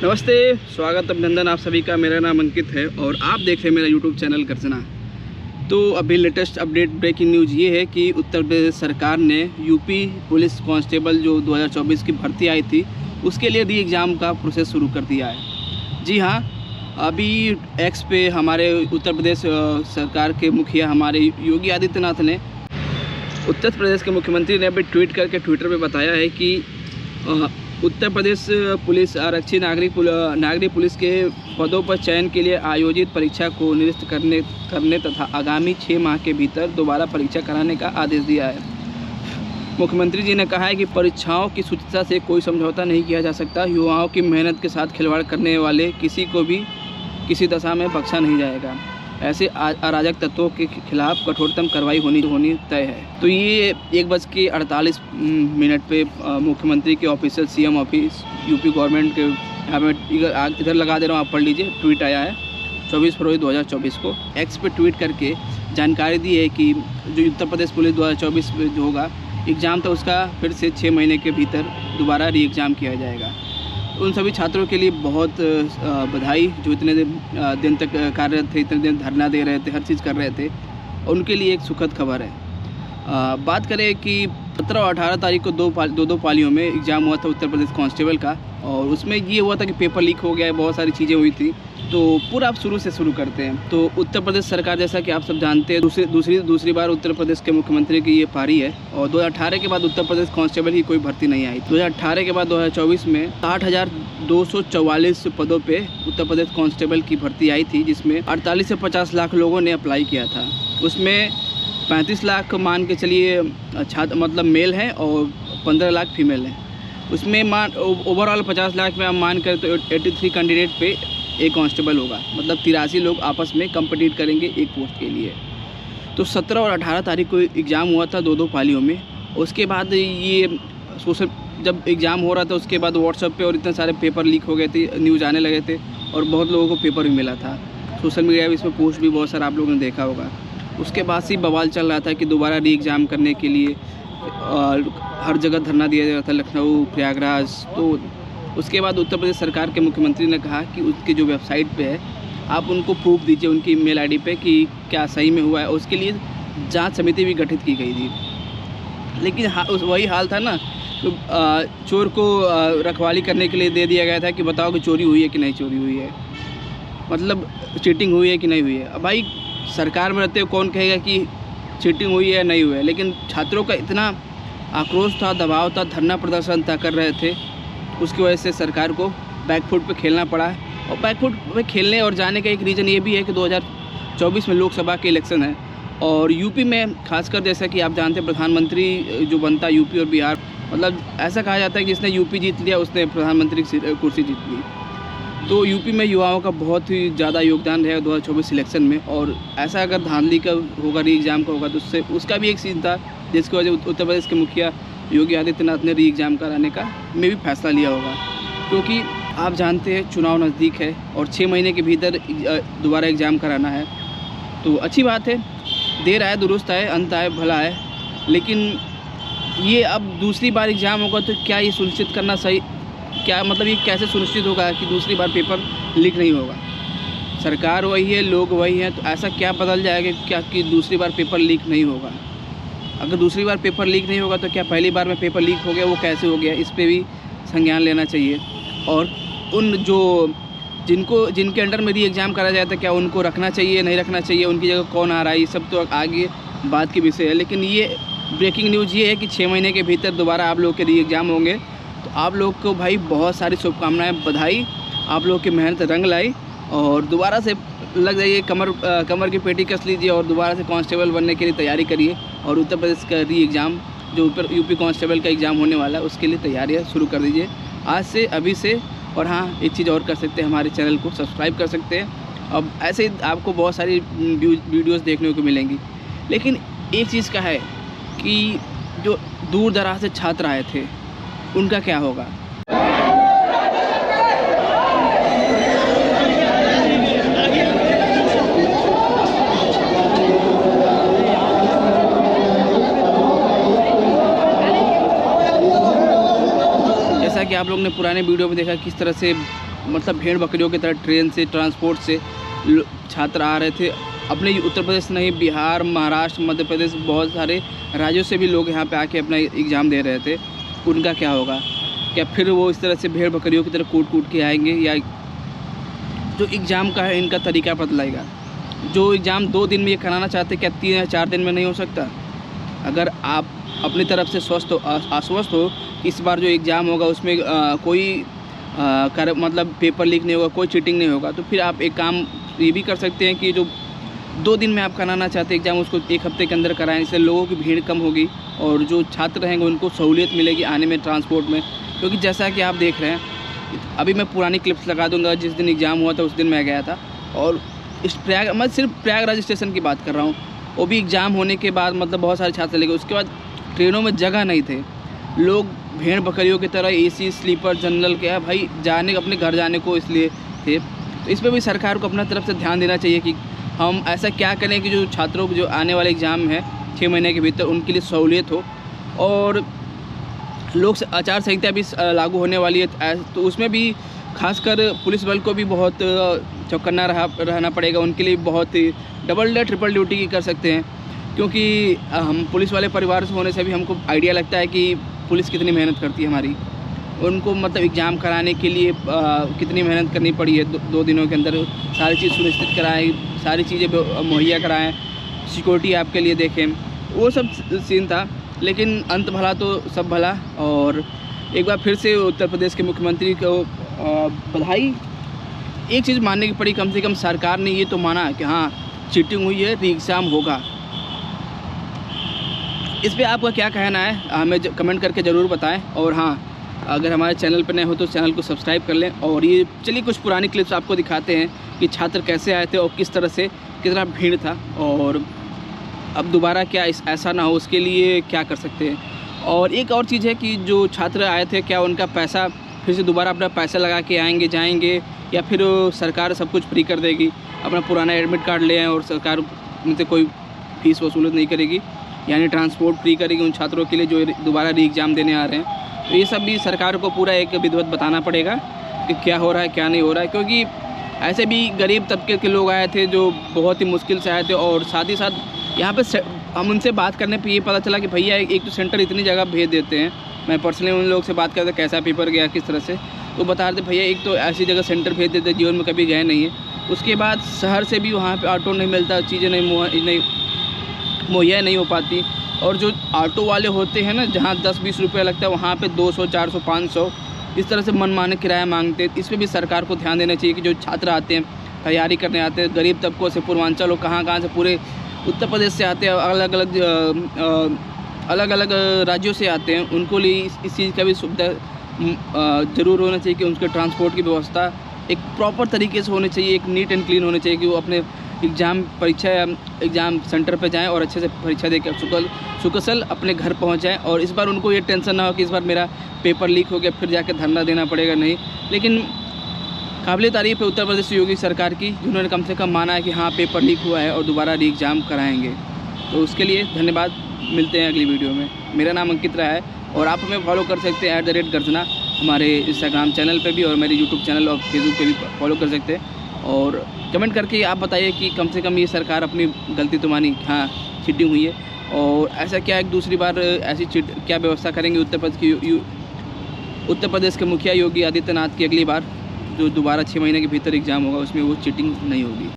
नमस्ते, स्वागत अभिनंदन आप सभी का। मेरा नाम अंकित है और आप देख रहे हैं मेरा यूट्यूब चैनल गर्जना। तो अभी लेटेस्ट अपडेट ब्रेकिंग न्यूज़ ये है कि उत्तर प्रदेश सरकार ने यूपी पुलिस कांस्टेबल जो 2024 की भर्ती आई थी उसके लिए री एग्ज़ाम का प्रोसेस शुरू कर दिया है। जी हाँ, अभी एक्स पे हमारे उत्तर प्रदेश सरकार के मुखिया हमारे योगी आदित्यनाथ ने, उत्तर प्रदेश के मुख्यमंत्री ने अभी ट्वीट करके ट्विटर पे बताया है कि उत्तर प्रदेश पुलिस आरक्षी नागरिक पुलिस के पदों पर चयन के लिए आयोजित परीक्षा को निरस्त करने तथा आगामी 6 माह के भीतर दोबारा परीक्षा कराने का आदेश दिया है। मुख्यमंत्री जी ने कहा है कि परीक्षाओं की शुचिता से कोई समझौता नहीं किया जा सकता। युवाओं की मेहनत के साथ खिलवाड़ करने वाले किसी को भी किसी दशा में बख्शा नहीं जाएगा। ऐसे अराजक तत्वों के खिलाफ कठोरतम कार्रवाई होनी तय है। तो ये 1:48 पे मुख्यमंत्री के official CM office UP government के, यहाँ मैं इधर लगा दे रहा हूँ, आप पढ़ लीजिए। ट्वीट आया है 24 फरवरी 2024 को। एक्स पे ट्वीट करके जानकारी दी है कि जो उत्तर प्रदेश पुलिस 2024 में जो होगा एग्ज़ाम था उसका फिर से 6 महीने के भीतर दोबारा री एग्ज़ाम किया जाएगा। उन सभी छात्रों के लिए बहुत बधाई जो इतने दिन तक कार्यरत थे, इतने दिन धरना दे रहे थे, हर चीज़ कर रहे थे। उनके लिए एक सुखद खबर है। बात करें कि 17 और 18 तारीख को दो पालियों में एग्ज़ाम हुआ था उत्तर प्रदेश कांस्टेबल का, और उसमें ये हुआ था कि पेपर लीक हो गया है, बहुत सारी चीज़ें हुई थी। तो पूरा आप शुरू से शुरू करते हैं। तो उत्तर प्रदेश सरकार, जैसा कि आप सब जानते हैं, दूसरी बार उत्तर प्रदेश के मुख्यमंत्री की ये पारी है। और 2018 के बाद उत्तर प्रदेश कांस्टेबल की कोई भर्ती नहीं आई। 2018 के बाद 2024 में 60,244 पदों पे उत्तर प्रदेश कांस्टेबल की भर्ती आई थी, जिसमें 48 से 50 लाख लोगों ने अप्लाई किया था। उसमें 35 लाख मान के चलिए छात्र मतलब मेल हैं और 15 लाख फीमेल हैं। उसमें ओवरऑल 50 लाख में हम मान कर तो 83 कैंडिडेट पे एक कांस्टेबल होगा, मतलब 83 लोग आपस में कम्पीट करेंगे एक पोस्ट के लिए। तो 17 और 18 तारीख को एग्ज़ाम हुआ था दो पालियों में। उसके बाद ये जब एग्ज़ाम हो रहा था उसके बाद व्हाट्सएप पे और इतने सारे पेपर लीक हो गए थे, न्यूज़ आने लगे थे और बहुत लोगों को पेपर भी मिला था। सोशल मीडिया पे इसमें पोस्ट भी बहुत सारा आप लोगों ने देखा होगा। उसके बाद से बवाल चल रहा था कि दोबारा री एग्ज़ाम करने के लिए हर जगह धरना दिया जा रहा था, लखनऊ, प्रयागराज। तो उसके बाद उत्तर प्रदेश सरकार के मुख्यमंत्री ने कहा कि उसकी जो वेबसाइट पे है आप उनको प्रूफ दीजिए, उनकी ईमेल आईडी पे, कि क्या सही में हुआ है। उसके लिए जांच समिति भी गठित की गई थी। लेकिन वही हाल था ना, तो चोर को रखवाली करने के लिए दे दिया गया था कि बताओ कि चोरी हुई है कि नहीं चोरी हुई है, मतलब चीटिंग हुई है कि नहीं हुई है। अब भाई सरकार में रहते हो कौन कहेगा कि चीटिंग हुई है नहीं हुई है। लेकिन छात्रों का इतना आक्रोश था, दबाव था, धरना प्रदर्शन था कर रहे थे, उसकी वजह से सरकार को बैकफुट पे खेलना पड़ा है। और बैकफुट पे खेलने और जाने का एक रीज़न ये भी है कि 2024 में लोकसभा के इलेक्शन है और यूपी में खासकर, जैसा कि आप जानते हैं, प्रधानमंत्री जो बनता है यूपी और बिहार, मतलब ऐसा कहा जाता है कि जिसने यूपी जीत लिया उसने प्रधानमंत्री की कुर्सी जीत ली। तो यूपी में युवाओं का बहुत ही ज़्यादा योगदान रहेगा 2024 इलेक्शन में। और ऐसा अगर धांधली का होगा, री एग्ज़ाम का होगा, तो उससे उसका भी एक सीन था जिसकी वजह उत्तर प्रदेश के मुखिया योगी आदित्यनाथ ने री एग्ज़ाम कराने का में भी फैसला लिया होगा। क्योंकि आप जानते हैं चुनाव नज़दीक है और 6 महीने के भीतर दोबारा एग्ज़ाम कराना है। तो अच्छी बात है, देर आए दुरुस्त आए, अंत आए भला है। लेकिन ये अब दूसरी बार एग्ज़ाम होगा तो क्या ये सुनिश्चित करना सही, क्या मतलब ये कैसे सुनिश्चित होगा कि दूसरी बार पेपर लीक नहीं होगा? सरकार वही है, लोग वही हैं, तो ऐसा क्या बदल जाएगा क्या कि दूसरी बार पेपर लीक नहीं होगा? अगर दूसरी बार पेपर लीक नहीं होगा तो क्या पहली बार में पेपर लीक हो गया वो कैसे हो गया, इस पे भी संज्ञान लेना चाहिए। और उन जिनके अंडर में री एग्ज़ाम कराया जाता है क्या उनको रखना चाहिए, नहीं रखना चाहिए, उनकी जगह कौन आ रहा है, ये सब तो आगे बात की विषय है। लेकिन ये ब्रेकिंग न्यूज़ ये है कि 6 महीने के भीतर दोबारा आप लोग के री एग्ज़ाम होंगे। तो आप लोग को भाई बहुत सारी शुभकामनाएँ, बधाई, आप लोग की मेहनत रंग लाई और दोबारा से लग जाइए, कमर की पेटी कस लीजिए और दोबारा से कांस्टेबल बनने के लिए तैयारी करिए। और उत्तर प्रदेश का री एग्ज़ाम जो यूपी कांस्टेबल का एग्ज़ाम होने वाला है उसके लिए तैयारियां शुरू कर दीजिए आज से, अभी से। और हाँ, एक चीज़ और कर सकते हैं, हमारे चैनल को सब्सक्राइब कर सकते हैं। अब ऐसे ही आपको बहुत सारी वीडियोस देखने को मिलेंगी। लेकिन एक चीज़ का है कि जो दूर दराज से छात्र आए थे उनका क्या होगा? जैसा कि आप लोग ने पुराने वीडियो में देखा किस तरह से मतलब भेड़ बकरियों की तरह ट्रेन से, ट्रांसपोर्ट से छात्र आ रहे थे। अपने उत्तर प्रदेश नहीं, बिहार, महाराष्ट्र, मध्य प्रदेश, बहुत सारे राज्यों से भी लोग यहाँ पे आके अपना एग्ज़ाम दे रहे थे। उनका क्या होगा? क्या फिर वो इस तरह से भेड़ बकरियों की तरह कूट के आएंगे, या जो एग्ज़ाम का है इनका तरीका बदलाएगा? जो एग्ज़ाम 2 दिन में ये कराना चाहते, क्या 3 या 4 दिन में नहीं हो सकता? अगर आप अपनी तरफ से आश्वस्त हो कि इस बार जो एग्ज़ाम होगा उसमें कोई मतलब पेपर लीक नहीं होगा, कोई चीटिंग नहीं होगा, तो फिर आप एक काम ये भी कर सकते हैं कि जो 2 दिन में आप कराना चाहते हैं एग्ज़ाम, उसको 1 हफ्ते के अंदर कराएं। इससे लोगों की भीड़ कम होगी और जो छात्र रहेंगे उनको सहूलियत मिलेगी आने में, ट्रांसपोर्ट में। क्योंकि जैसा कि आप देख रहे हैं, अभी मैं पुरानी क्लिप्स लगा दूंगा, जिस दिन एग्ज़ाम हुआ था उस दिन मैं गया था, और इस मैं सिर्फ प्रयागराज स्टेशन की बात कर रहा हूँ। वो भी एग्ज़ाम होने के बाद मतलब बहुत सारे छात्र चले गए। उसके बाद ट्रेनों में जगह नहीं थे, लोग भेड़ बकरियों की तरह AC, स्लीपर, जनरल के भाई जाने अपने घर जाने को इसलिए थे। तो इस पर भी सरकार को अपना तरफ से ध्यान देना चाहिए कि हम ऐसा क्या करें कि जो छात्रों को जो आने वाले एग्ज़ाम है 6 महीने के भीतर उनके लिए सहूलियत हो। और लोक आचार संहिता भी लागू होने वाली है, तो उसमें भी खासकर पुलिस बल को भी बहुत चौकन्ना रहना पड़ेगा। उनके लिए बहुत डबल या ट्रिपल ड्यूटी की कर सकते हैं, क्योंकि हम पुलिस वाले परिवार से होने से भी हमको आइडिया लगता है कि पुलिस कितनी मेहनत करती है हमारी। उनको मतलब एग्ज़ाम कराने के लिए कितनी मेहनत करनी पड़ी है। 2 दिनों के अंदर सारी चीज़ सुनिश्चित कराएं, सारी चीज़ें मुहैया कराएं, सिक्योरिटी आपके लिए देखें, वो सब सीन था। लेकिन अंत भला तो सब भला, और एक बार फिर से उत्तर प्रदेश के मुख्यमंत्री को बधाई। एक चीज़ मानने की पड़ी, कम से कम सरकार ने ये तो माना कि हाँ चीटिंग हुई है, री एग्ज़ाम होगा। इस पर आपका क्या कहना है हमें कमेंट करके ज़रूर बताएं। और हाँ, अगर हमारे चैनल पर नए हो तो चैनल को सब्सक्राइब कर लें। और ये चलिए कुछ पुरानी क्लिप्स आपको दिखाते हैं कि छात्र कैसे आए थे और किस तरह से कितना भीड़ था, और अब दोबारा क्या ऐसा ना हो उसके लिए क्या कर सकते हैं। और एक और चीज़ है कि जो छात्र आए थे, क्या उनका पैसा फिर से दोबारा अपना पैसा लगा के आएंगे जाएंगे, या फिर सरकार सब कुछ फ्री कर देगी? अपना पुराना एडमिट कार्ड ले आएँ और सरकार उनसे कोई फीस वसूलियत नहीं करेगी, यानी ट्रांसपोर्ट फ्री करेगी उन छात्रों के लिए जो दोबारा री एग्ज़ाम देने आ रहे हैं। तो ये सब भी सरकार को पूरा एक विधिवत बताना पड़ेगा कि क्या हो रहा है क्या नहीं हो रहा है, क्योंकि ऐसे भी गरीब तबके के लोग आए थे जो बहुत ही मुश्किल से आए थे। और साथ ही साथ यहाँ पे हम उनसे बात करने पे ये पता चला कि भैया एक तो सेंटर इतनी जगह भेज देते हैं। मैं पर्सनली उन लोग से बात करता कैसा पेपर गया, किस तरह से, तो बता रहे थे भैया एक तो ऐसी जगह सेंटर भेज देते जीवन में कभी गए नहीं है। उसके बाद शहर से भी वहाँ पे ऑटो नहीं मिलता, चीज़ें नहीं मुहैया नहीं हो पाती। और जो ऑटो वाले होते हैं ना, जहाँ 10-20 रुपये लगता है वहाँ पे 200, 400, 500 इस तरह से मनमाने किराया मांगते हैं। इस पर भी सरकार को ध्यान देना चाहिए कि जो छात्र आते हैं, तैयारी करने आते हैं, गरीब तबकों से, पूर्वांचल और कहाँ से पूरे उत्तर प्रदेश से आते हैं, अलग अलग राज्यों से आते हैं, उनको लिए इस चीज़ का भी सुविधा ज़रूर होना चाहिए कि उनके ट्रांसपोर्ट की व्यवस्था एक प्रॉपर तरीके से होनी चाहिए, एक नीट एंड क्लीन होनी चाहिए कि वो अपने एग्ज़ाम सेंटर पे जाएं और अच्छे से परीक्षा देकर सुकूसल अपने घर पहुंच जाएं। और इस बार उनको ये टेंशन ना हो कि इस बार मेरा पेपर लीक हो गया, फिर जाके धरना देना पड़ेगा, नहीं। लेकिन काबिल तारीफ़ है उत्तर प्रदेश योगी सरकार की, जिन्होंने कम से कम माना है कि हाँ पेपर लीक हुआ है और दोबारा री एग्ज़ाम कराएँगे। तो उसके लिए धन्यवाद। मिलते हैं अगली वीडियो में। मेरा नाम अंकित रहा है और आप हमें फॉलो कर सकते हैं @गर्जना हमारे इंस्टाग्राम चैनल पे भी, और मेरे यूट्यूब चैनल और फेसबुक पे भी फॉलो कर सकते हैं। और कमेंट करके आप बताइए कि कम से कम ये सरकार अपनी गलती तो मानी, हाँ चीटिंग हुई है, और ऐसा क्या एक दूसरी बार ऐसी क्या व्यवस्था करेंगे उत्तर प्रदेश के मुखिया योगी आदित्यनाथ की अगली बार, जो दोबारा 6 महीने के भीतर एग्ज़ाम होगा उसमें वो चीटिंग नहीं होगी।